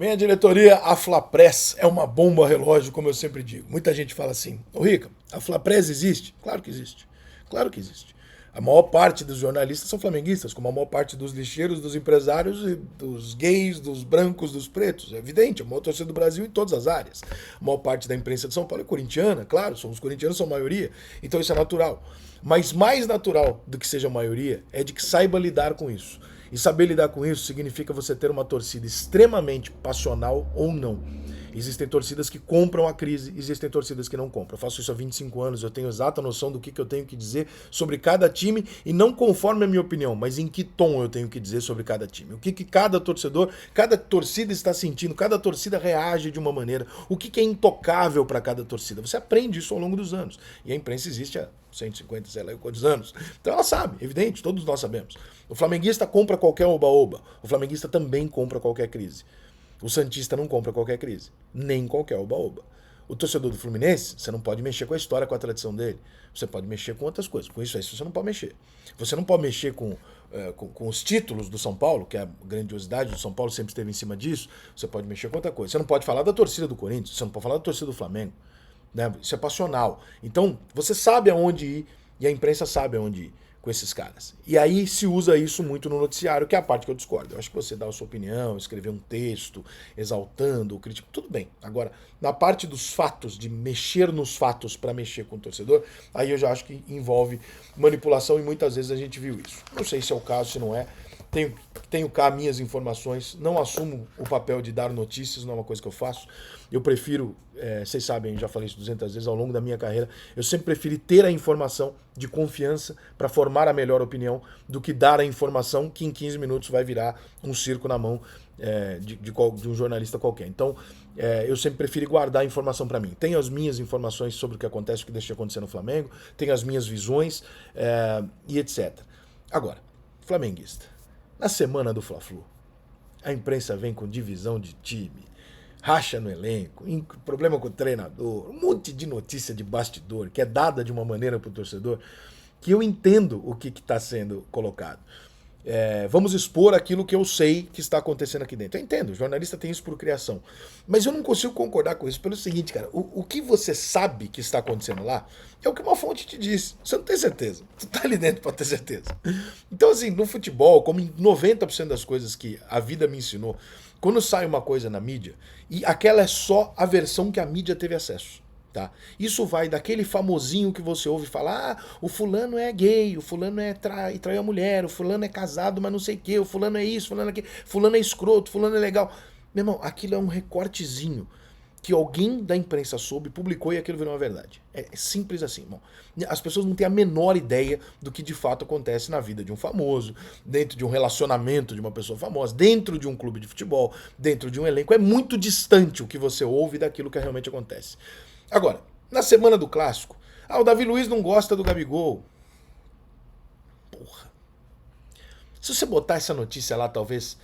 Minha diretoria, a Flapress é uma bomba relógio, como eu sempre digo. Muita gente fala assim, ô Rica, a Flapress existe? Claro que existe. Claro que existe. A maior parte dos jornalistas são flamenguistas, como a maior parte dos lixeiros, dos empresários, dos gays, dos brancos, dos pretos. É evidente, a maior torcida do Brasil em todas as áreas. A maior parte da imprensa de São Paulo é corintiana, claro, os corintianos são a maioria, então isso é natural. Mas mais natural do que seja a maioria é de que saiba lidar com isso. E saber lidar com isso significa você ter uma torcida extremamente passional ou não. Existem torcidas que compram a crise, existem torcidas que não compram. Eu faço isso há 25 anos, eu tenho exata noção do que eu tenho que dizer sobre cada time, e não conforme a minha opinião, mas em que tom eu tenho que dizer sobre cada time. O que cada torcedor, cada torcida está sentindo, cada torcida reage de uma maneira, o que é intocável para cada torcida. Você aprende isso ao longo dos anos. E a imprensa existe há 150, sei lá quantos anos. Então ela sabe, evidente, todos nós sabemos. O flamenguista compra qualquer oba-oba, o flamenguista também compra qualquer crise. O santista não compra qualquer crise, nem qualquer oba-oba. O torcedor do Fluminense, você não pode mexer com a história, com a tradição dele. Você pode mexer com outras coisas. Com isso aí você não pode mexer. Você não pode mexer com os títulos do São Paulo, que é a grandiosidade do São Paulo sempre esteve em cima disso. Você pode mexer com outra coisa. Você não pode falar da torcida do Corinthians, você não pode falar da torcida do Flamengo. Né? Isso é passional. Então, você sabe aonde ir e a imprensa sabe aonde ir com esses caras. E aí se usa isso muito no noticiário, que é a parte que eu discordo. Eu acho que você dá a sua opinião, escrever um texto exaltando, criticando, tudo bem. Agora, na parte dos fatos, de mexer nos fatos para mexer com o torcedor, aí eu já acho que envolve manipulação e muitas vezes a gente viu isso. Não sei se é o caso, se não é. Tenho cá minhas informações, não assumo o papel de dar notícias, não é uma coisa que eu faço. Eu prefiro, vocês sabem, já falei isso 200 vezes ao longo da minha carreira, eu sempre preferi ter a informação de confiança para formar a melhor opinião do que dar a informação que em 15 minutos vai virar um circo na mão de um jornalista qualquer. Então, eu sempre prefiro guardar a informação para mim. Tenho as minhas informações sobre o que acontece, o que deixa de acontecer no Flamengo, tenho as minhas visões e etc. Agora, flamenguista. Na semana do Fla-Flu, a imprensa vem com divisão de time, racha no elenco, problema com o treinador, um monte de notícia de bastidor que é dada de uma maneira para o torcedor que eu entendo o que está sendo colocado. Vamos expor aquilo que eu sei que está acontecendo aqui dentro. Eu entendo, o jornalista tem isso por criação. Mas eu não consigo concordar com isso pelo seguinte, cara. O que você sabe que está acontecendo lá é o que uma fonte te disse. Você não tem certeza. Tu tá ali dentro para ter certeza. Então, assim, no futebol, como em 90% das coisas que a vida me ensinou, quando sai uma coisa na mídia, e aquela é só a versão que a mídia teve acesso. Tá? Isso vai daquele famosinho que você ouve falar, o fulano é gay, o fulano traiu a mulher, o fulano é casado, mas não sei o que, o fulano é isso, fulano é escroto, fulano é legal. Meu irmão, aquilo é um recortezinho que alguém da imprensa soube, publicou e aquilo virou uma verdade. É simples assim, irmão. As pessoas não têm a menor ideia do que de fato acontece na vida de um famoso, dentro de um relacionamento de uma pessoa famosa, dentro de um clube de futebol, dentro de um elenco. É muito distante o que você ouve daquilo que realmente acontece. Agora, na semana do clássico, o Davi Luiz não gosta do Gabigol. Porra. Se você botar essa notícia lá, talvez,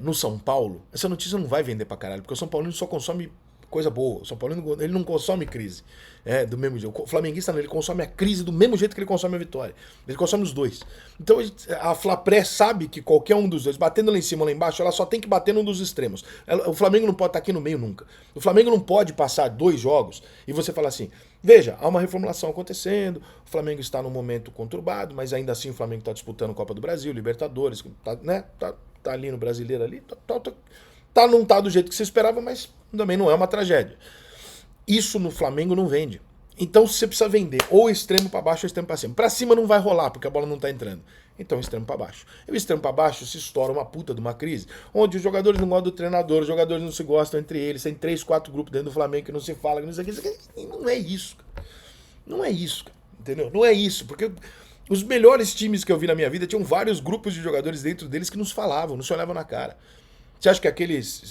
no São Paulo, essa notícia não vai vender pra caralho, porque o São Paulino só consome coisa boa. O São Paulino, ele não consome crise. Do mesmo jeito. O flamenguista não, ele consome a crise do mesmo jeito que ele consome a vitória. Ele consome os dois. Então a Flapress sabe que qualquer um dos dois, batendo lá em cima ou lá embaixo, ela só tem que bater num dos extremos. O Flamengo não pode estar aqui no meio nunca. O Flamengo não pode passar 2 jogos e você falar assim, veja, há uma reformulação acontecendo, o Flamengo está num momento conturbado, mas ainda assim o Flamengo está disputando Copa do Brasil, Libertadores, tá ali no Brasileiro ali, não tá do jeito que você esperava, mas também não é uma tragédia. Isso no Flamengo não vende. Então você precisa vender ou extremo para baixo ou extremo para cima. Para cima não vai rolar, porque a bola não tá entrando. Então extremo para baixo. E o extremo para baixo se estoura uma puta de uma crise, onde os jogadores não gostam do treinador, os jogadores não se gostam entre eles, tem 3, 4 grupos dentro do Flamengo que não se fala, que não sei o que. E não é isso, cara. Não é isso, cara. Entendeu? Não é isso, porque os melhores times que eu vi na minha vida tinham vários grupos de jogadores dentro deles que nos falavam, não se olhavam na cara. Você acha que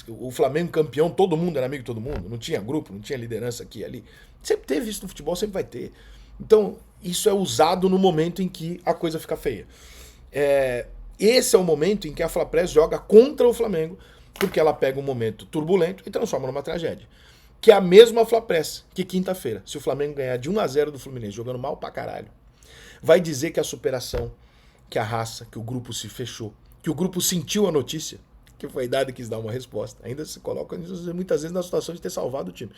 o Flamengo campeão, todo mundo era amigo de todo mundo? Não tinha grupo, não tinha liderança aqui e ali? Sempre teve isso no futebol, sempre vai ter. Então, isso é usado no momento em que a coisa fica feia. Esse é o momento em que a Flapress joga contra o Flamengo, porque ela pega um momento turbulento e transforma numa tragédia. Que é a mesma Flapress que quinta-feira, se o Flamengo ganhar de 1-0 do Fluminense, jogando mal pra caralho, vai dizer que a superação, que a raça, que o grupo se fechou, que o grupo sentiu a notícia, que foi dado e quis dar uma resposta. Ainda se coloca muitas vezes na situação de ter salvado o time.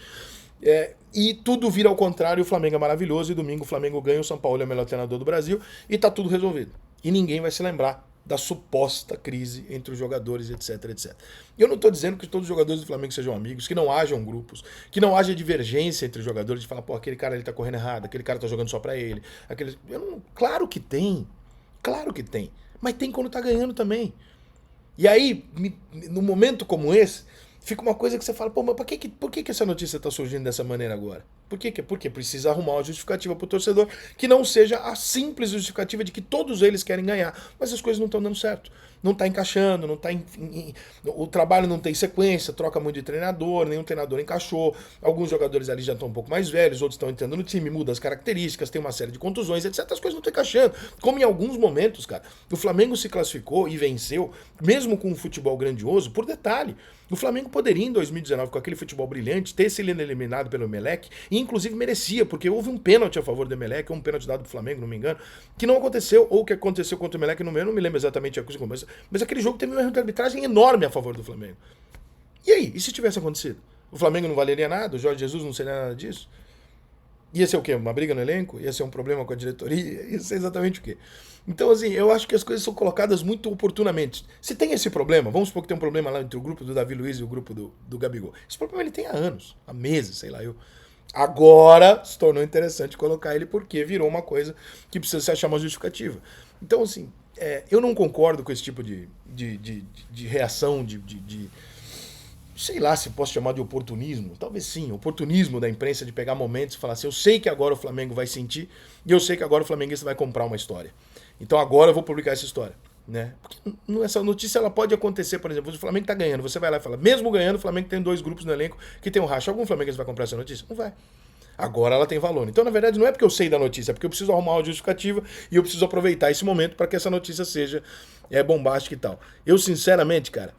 E tudo vira ao contrário, o Flamengo é maravilhoso, e domingo o Flamengo ganha, o São Paulo é o melhor treinador do Brasil, e tá tudo resolvido. E ninguém vai se lembrar da suposta crise entre os jogadores, etc, etc. Eu não estou dizendo que todos os jogadores do Flamengo sejam amigos, que não hajam grupos, que não haja divergência entre os jogadores, de falar, pô, aquele cara ele tá correndo errado, aquele cara tá jogando só pra ele. Claro que tem, mas tem quando tá ganhando também. E aí, num momento como esse, fica uma coisa que você fala, pô, mas por que essa notícia está surgindo dessa maneira agora? Por quê? Porque precisa arrumar uma justificativa para o torcedor que não seja a simples justificativa de que todos eles querem ganhar, mas as coisas não estão dando certo. Não está encaixando, não tá o trabalho não tem sequência, troca muito de treinador, nenhum treinador encaixou, alguns jogadores ali já estão um pouco mais velhos, outros estão entrando no time, muda as características, tem uma série de contusões, etc. As coisas não estão encaixando. Como em alguns momentos, cara, o Flamengo se classificou e venceu, mesmo com um futebol grandioso, por detalhe. O Flamengo poderia, em 2019, com aquele futebol brilhante, ter sido eliminado pelo Emelec, e inclusive merecia, porque houve um pênalti a favor do Emelec, um pênalti dado pro Flamengo, não me engano, que não aconteceu, ou que aconteceu contra o Emelec, não me lembro exatamente a coisa, mas aquele jogo teve um erro de arbitragem enorme a favor do Flamengo. E aí? E se tivesse acontecido? O Flamengo não valeria nada? O Jorge Jesus não seria nada disso? Ia ser o quê? Uma briga no elenco? Ia ser um problema com a diretoria? Ia ser exatamente o quê? Então, assim, eu acho que as coisas são colocadas muito oportunamente. Se tem esse problema, vamos supor que tem um problema lá entre o grupo do Davi Luiz e o grupo do Gabigol. Esse problema ele tem há anos, há meses, sei lá. Agora se tornou interessante colocar ele porque virou uma coisa que precisa se achar uma justificativa. Então, assim, eu não concordo com esse tipo de reação, sei lá se posso chamar de oportunismo, talvez sim, oportunismo da imprensa de pegar momentos e falar assim, eu sei que agora o Flamengo vai sentir e eu sei que agora o flamenguista vai comprar uma história. Então agora eu vou publicar essa história. Né? Porque essa notícia ela pode acontecer, por exemplo, o Flamengo tá ganhando, você vai lá e fala, mesmo ganhando, o Flamengo tem 2 grupos no elenco que tem um racha. Algum flamenguista vai comprar essa notícia? Não vai. Agora ela tem valor. Então, na verdade, não é porque eu sei da notícia, é porque eu preciso arrumar uma justificativa e eu preciso aproveitar esse momento para que essa notícia seja bombástica e tal. Eu, sinceramente, cara,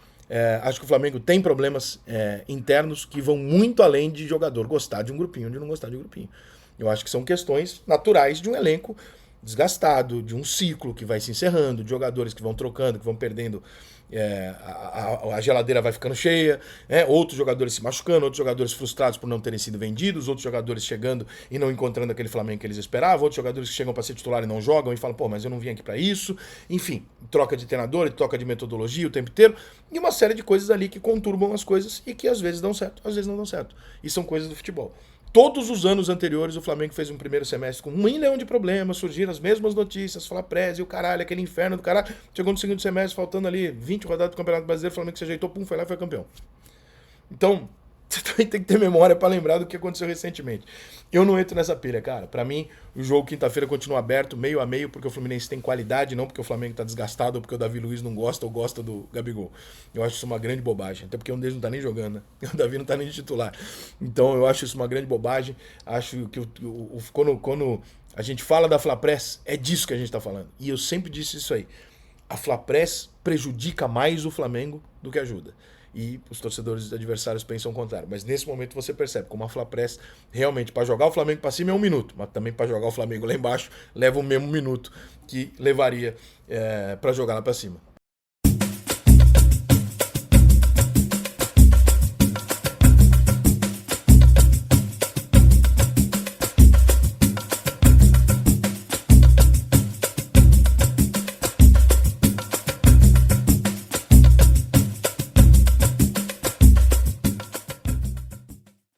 acho que o Flamengo tem problemas internos que vão muito além de jogador gostar de um grupinho ou de não gostar de um grupinho. Eu acho que são questões naturais de um elenco desgastado, de um ciclo que vai se encerrando, de jogadores que vão trocando, que vão perdendo, a geladeira vai ficando cheia, outros jogadores se machucando, outros jogadores frustrados por não terem sido vendidos, outros jogadores chegando e não encontrando aquele Flamengo que eles esperavam, outros jogadores que chegam para ser titular e não jogam e falam, pô, mas eu não vim aqui para isso. Enfim, troca de treinador, troca de metodologia o tempo inteiro, e uma série de coisas ali que conturbam as coisas e que às vezes dão certo, às vezes não dão certo. E são coisas do futebol. Todos os anos anteriores o Flamengo fez um primeiro semestre com 1 milhão de problemas, surgiram as mesmas notícias, Flapress e o caralho, aquele inferno do caralho. Chegou no segundo semestre, faltando ali 20 rodadas do Campeonato Brasileiro, o Flamengo se ajeitou, pum, foi lá e foi campeão. Então, você também tem que ter memória para lembrar do que aconteceu recentemente. Eu não entro nessa pilha, cara. Para mim, o jogo quinta-feira continua aberto, meio a meio, porque o Fluminense tem qualidade, não porque o Flamengo tá desgastado ou porque o Davi Luiz não gosta ou gosta do Gabigol. Eu acho isso uma grande bobagem, até porque um deles não tá nem jogando, né? O Davi não tá nem de titular. Então eu acho isso uma grande bobagem. Acho que quando a gente fala da Flapress, é disso que a gente tá falando. E eu sempre disse isso aí. A Flapress prejudica mais o Flamengo do que ajuda. E os torcedores adversários pensam o contrário. Mas nesse momento você percebe como a Flapress realmente, para jogar o Flamengo para cima é 1 minuto, mas também para jogar o Flamengo lá embaixo leva o mesmo minuto que levaria para jogar lá para cima.